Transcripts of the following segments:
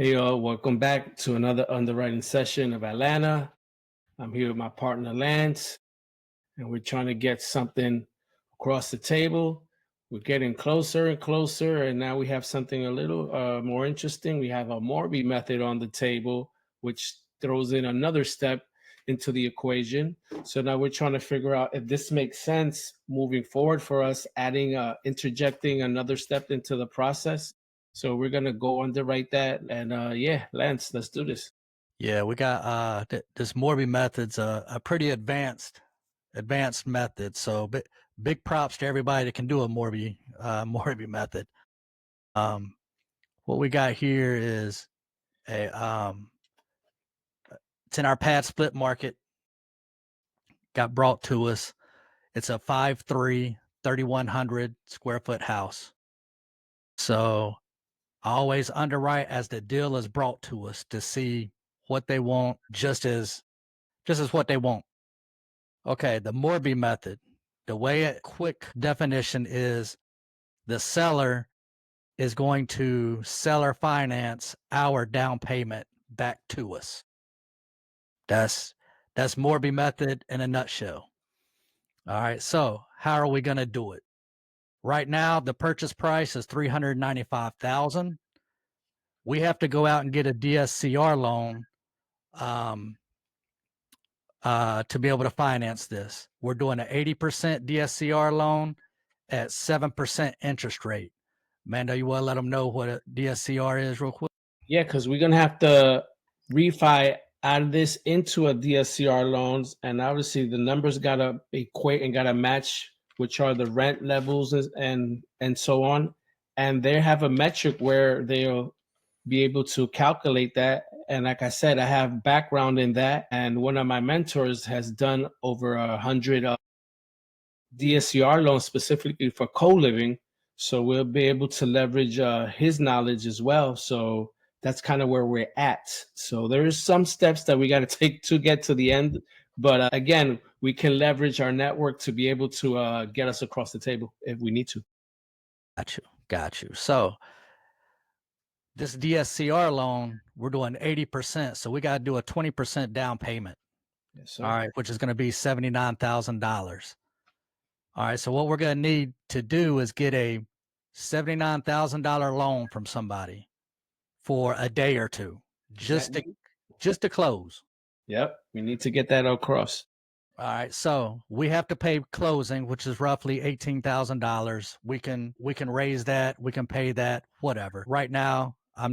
Hey, y'all, welcome back to another underwriting session of Atlanta. I'm here with my partner, Lance, and we're trying to get something across the table. We're getting closer and closer, and now we have something a little more interesting. We have a Morby method on the table, which throws in another step into the equation. So now we're trying to figure out if this makes sense moving forward for us, interjecting another step into the process. So we're gonna go underwrite that, and yeah, Lance, let's do this. Yeah, we got this Morby method's a pretty advanced method. So big props to everybody that can do a Morby Morby method. Um, what we got here is a it's in our pad split market. Got brought to us. It's a 5'3", 3,100 square foot house. So I always underwrite as the deal is brought to us to see what they want, just as what they want. Okay, the Morby method. The way a quick definition is the seller is going to seller finance our down payment back to us. That's Morby method in a nutshell. All right, so how are we going to do it? Right now, the purchase price is $395,000. We have to go out and get a DSCR loan um, to be able to finance this. We're doing an 80% DSCR loan at 7% interest rate. Mando, you want to let them know what a DSCR is real quick? Yeah, because we're gonna have to refi out of this into a DSCR loans, and obviously the numbers gotta equate and gotta match, which are the rent levels and so on. And they have a metric where they'll be able to calculate that. And like I said, I have background in that, and one of my mentors has done over 100 DSCR loans specifically for co-living. So we'll be able to leverage his knowledge as well. So that's kind of where we're at. So there is some steps that we got to take to get to the end. But again, we can leverage our network to be able to get us across the table if we need to. Got you. So this DSCR loan, we're doing 80%. So we got to do a 20% down payment. Yes, All sir. right, which is going to be $79,000. All right, so what we're going to need to do is get a $79,000 loan from somebody for a day or two, just to That- just to close. Yep, we need to get that across. All right, so we have to pay closing, which is roughly $18,000. We can raise that, we can pay that, whatever. Right now, I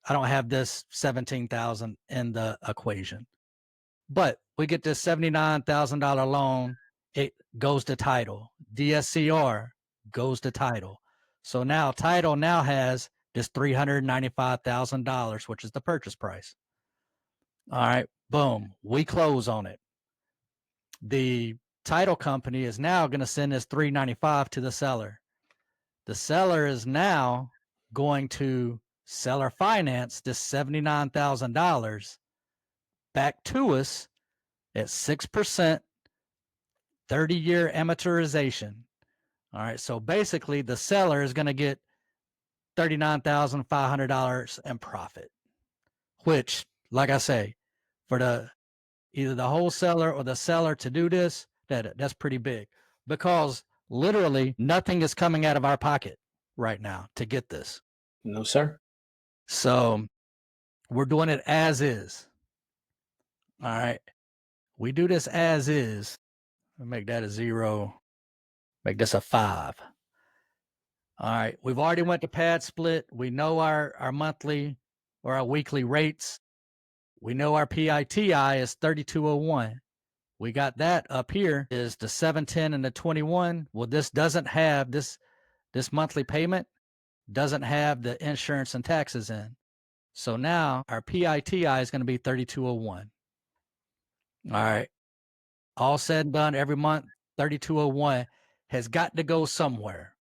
don't have this 17,000 in the equation. But we get this $79,000 loan, it goes to title. DSCR goes to title. So now title now has this $395,000, which is the purchase price. All right, boom, we close on it. The title company is now going to send this 395 to the seller. The seller is now going to seller finance this $79,000 back to us at 6%, 30-year amortization. All right, so basically the seller is going to get $39,500 in profit, which, like I say, for either the wholesaler or the seller to do this, that's pretty big, because literally nothing is coming out of our pocket right now to get this. No, sir. So we're doing it as is. All right. We do this as is. Make that a 0. Make this a 5. All right. We've already went to pad split. We know our monthly or our weekly rates. We know our PITI is 3201. We got that up here is the 710 and the 21. Well, this doesn't have this monthly payment doesn't have the insurance and taxes in. So now our PITI is going to be 3201. All right. All said and done every month, 3201 has got to go somewhere.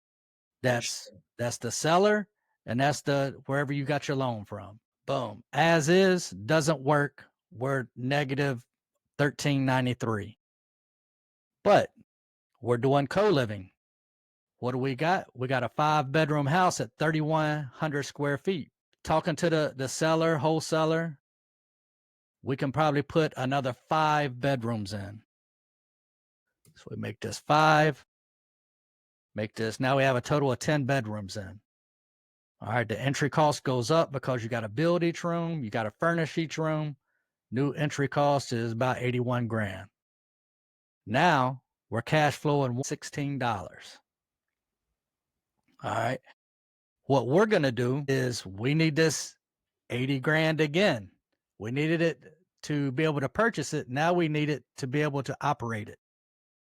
That's the seller, and that's the wherever you got your loan from. Boom. As is doesn't work. We're negative 1393. But we're doing co-living. What do we got? We got a 5-bedroom house at 3,100 square feet. talking to the seller, wholesaler, we can probably put another 5 bedrooms in. So we make this 5, make this, now we have a total of 10 bedrooms in. All right, the entry cost goes up because you got to build each room, you got to furnish each room. New entry cost is about 81 grand. Now we're cash flowing $16. All right. What we're going to do is we need this 80 grand again. We needed it to be able to purchase it. Now we need it to be able to operate it.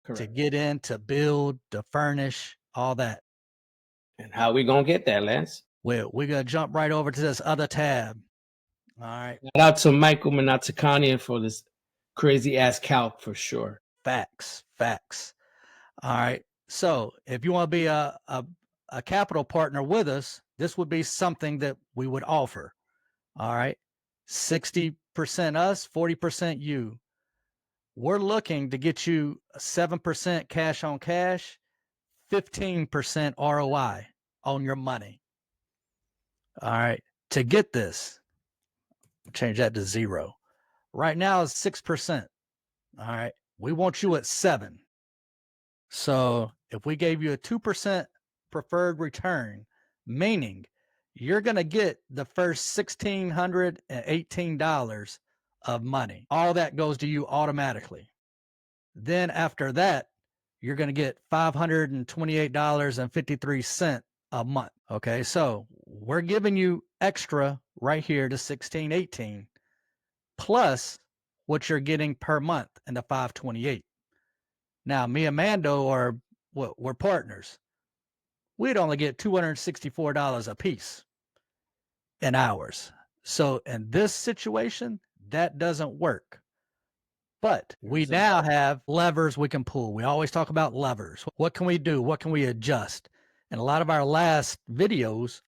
Correct. To get in, to build, to furnish, all that. And how we going to get that, Lance? We're going to jump right over to this other tab. All right. Shout out to Michael Minatakanian for this crazy ass calc for sure. Facts. All right. So if you want to be a capital partner with us, this would be something that we would offer. All right. 60% us, 40% you. We're looking to get you 7% cash on cash, 15% ROI on your money. All right. To get this, change that to 0. Right now it's 6%. All right. We want you at 7. So if we gave you a 2% preferred return, meaning you're going to get the first $1,618 of money. All that goes to you automatically. Then after that, you're going to get $528.53 a month. Okay, so we're giving you extra right here to 1618 plus what you're getting per month in the 528. Now, me and Mando we're partners. We'd only get $264 a piece in hours. So in this situation, that doesn't work. But we now have levers we can pull. We always talk about levers. What can we do? What can we adjust? And a lot of our last videos,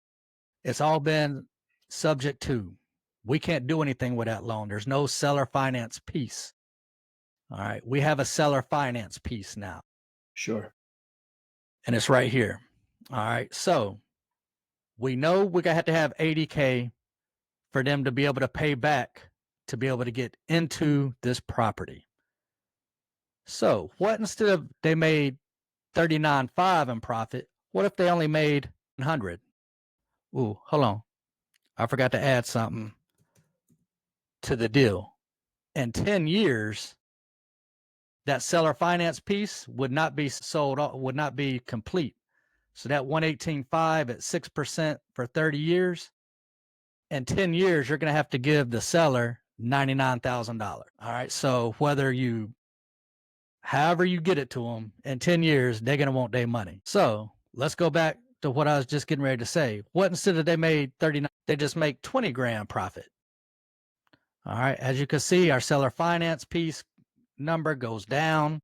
it's all been subject to. We can't do anything with that loan. There's no seller finance piece. All right. We have a seller finance piece now. Sure. And it's right here. All right. So we know we're going to have 80K for them to be able to pay back to be able to get into this property. So what instead of they made 39.5 in profit, what if they only made 100? Ooh, hold on. I forgot to add something to the deal. In 10 years, that seller finance piece would not be sold, would not be complete. So that 118.5 at 6% for 30 years, in 10 years, you're going to have to give the seller $99,000. All right. So however you get it to them in 10 years, they're going to want their money. So let's go back to what I was just getting ready to say. What instead of they made 39, they just make 20 grand profit. All right. As you can see, our seller finance piece number goes down.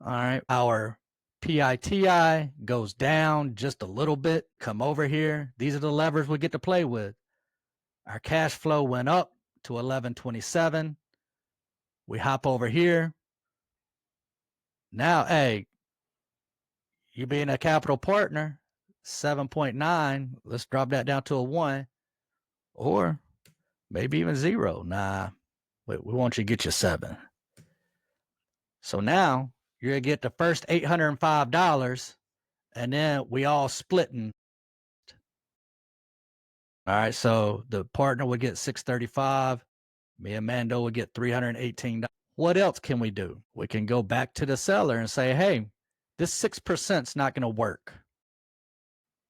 All right. Our PITI goes down just a little bit. Come over here. These are the levers we get to play with. Our cash flow went up to 1127. We hop over here. Now, hey, you being a capital partner, 7.9. Let's drop that down to a 1 or maybe even 0. Nah, we want you to get your 7. So now you're going to get the first $805 and then we all splitting. All right, so the partner would get $635. Me and Mando would get $318. What else can we do? We can go back to the seller and say, hey, this 6% is not going to work.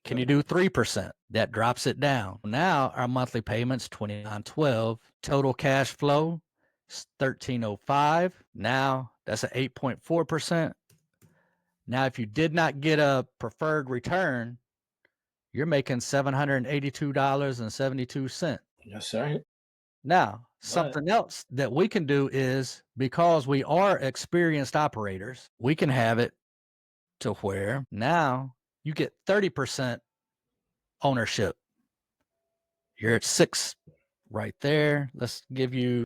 Can you do 3%? That drops it down. Now our monthly payments $29.12. Total cash flow is $13.05. Now that's an 8.4%. Now if you did not get a preferred return, you're making $782.72. Yes, sir. Now, something else that we can do is, because we are experienced operators, we can have it to where now you get 30% ownership. You're at 6 right there. Let's give you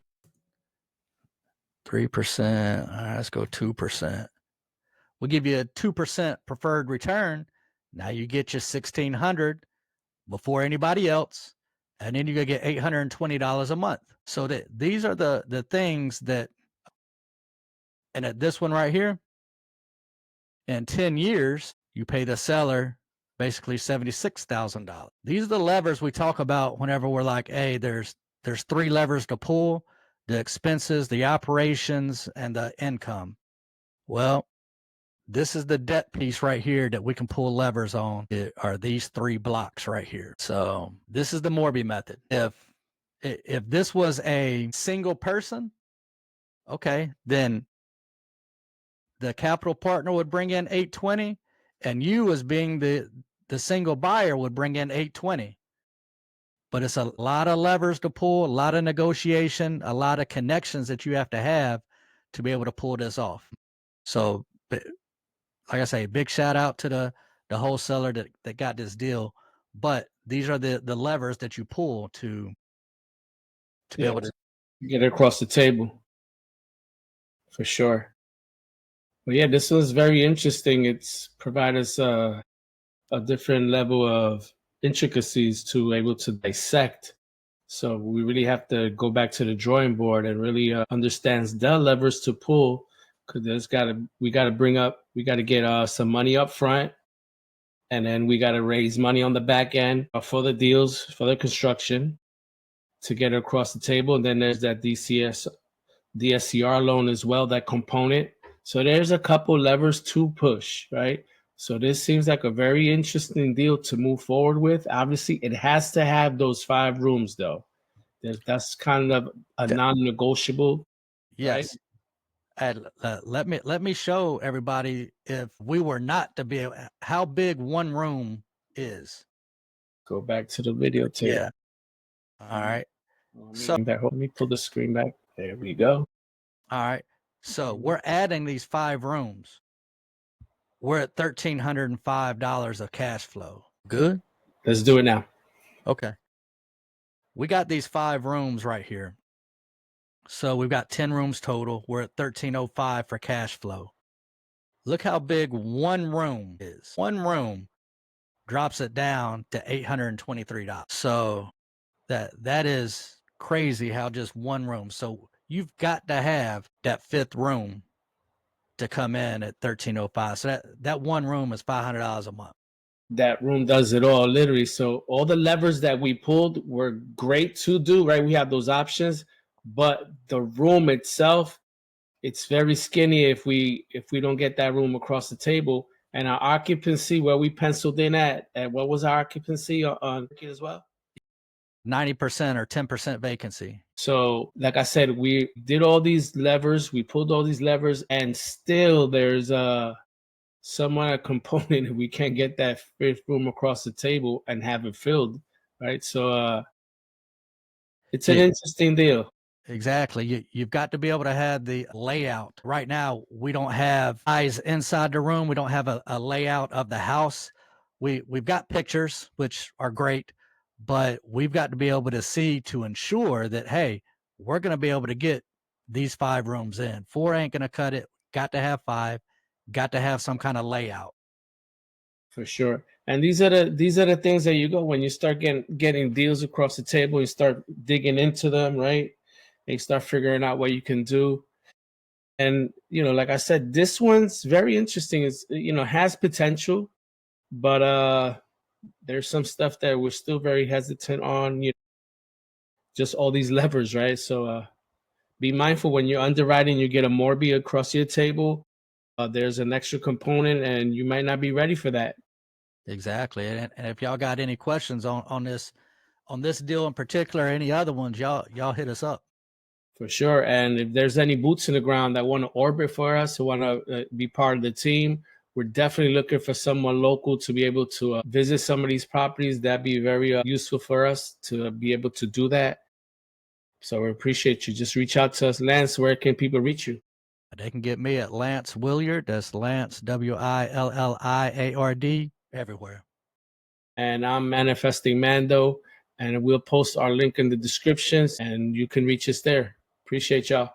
3%. All right, let's go 2%. We'll give you a 2% preferred return. Now you get your 1,600, before anybody else, and then you're gonna get $820 a month. So that these are the things that, and at this one right here, in 10 years, you pay the seller basically $76,000. These are the levers we talk about whenever we're like, hey, there's 3 levers to pull: the expenses, the operations, and the income. Well, this is the debt piece right here that we can pull levers on. It are these 3 blocks right here. So this is the Morby method. If this was a single person, okay, then the capital partner would bring in 820, and you, as being the single buyer, would bring in 820. But it's a lot of levers to pull, a lot of negotiation, a lot of connections that you have to be able to pull this off. So, like I say, big shout out to the wholesaler that got this deal. But these are the levers that you pull to be able to get it across the table. For sure. But yeah, this was very interesting. It's provided us a different level of intricacies to able to dissect. So we really have to go back to the drawing board and really understand the levers to pull, because we got to get some money up front, and then we got to raise money on the back end for the deals, for the construction, to get it across the table. And then there's that DSCR loan as well, that component. So there's a couple levers to push, right? So this seems like a very interesting deal to move forward with. Obviously, it has to have those 5 rooms, though. That's kind of a non-negotiable. Yes. Right? And let me show everybody, if we were not to be, how big one room is. Go back to the videotape. Yeah. All right. So let me pull the screen back. There we go. All right. So we're adding these 5 rooms. We're at $1,305 of cash flow. Good. Let's do it now. Okay. We got these 5 rooms right here. So we've got 10 rooms total. We're at $1,305 for cash flow. Look how big one room is. One room drops it down to $823. So that is crazy how just one room. So you've got to have that 5th room to come in at $1,305. So that one room is $500 a month. That room does it all, literally. So all the levers that we pulled were great to do, right? We have those options, but the room itself, it's very skinny if we don't get that room across the table. And our occupancy, where we penciled in at what was our occupancy on as well? 90% or 10% vacancy. So, like I said, we did all these levers, we pulled all these levers, and still there's somewhat a component we can't get that 5th room across the table and have it filled, right? So it's an interesting deal. Exactly. You've got to be able to have the layout. Right now, we don't have eyes inside the room. We don't have a layout of the house. We've got pictures, which are great, but we've got to be able to see to ensure that, hey, we're going to be able to get these 5 rooms in. 4 ain't going to cut it. Got to have 5. Got to have some kind of layout. For sure. And these are the things that you go when you start getting deals across the table. You start digging into them, right? And you start figuring out what you can do. And like I said, this one's very interesting. It's has potential, but there's some stuff that we're still very hesitant on. Just all these levers, right? So be mindful when you're underwriting. You get a Morby across your table. There's an extra component, and you might not be ready for that. Exactly. And if y'all got any questions on this deal in particular, or any other ones, y'all hit us up. For sure. And if there's any boots in the ground that want to orbit for us, who want to be part of the team, we're definitely looking for someone local to be able to visit some of these properties. That'd be very useful for us to be able to do that. So we appreciate you. Just reach out to us. Lance, where can people reach you? They can get me at Lance Williard. That's Lance, Williard, everywhere. And I'm Manifesting Mando, and we'll post our link in the descriptions, and you can reach us there. Appreciate y'all.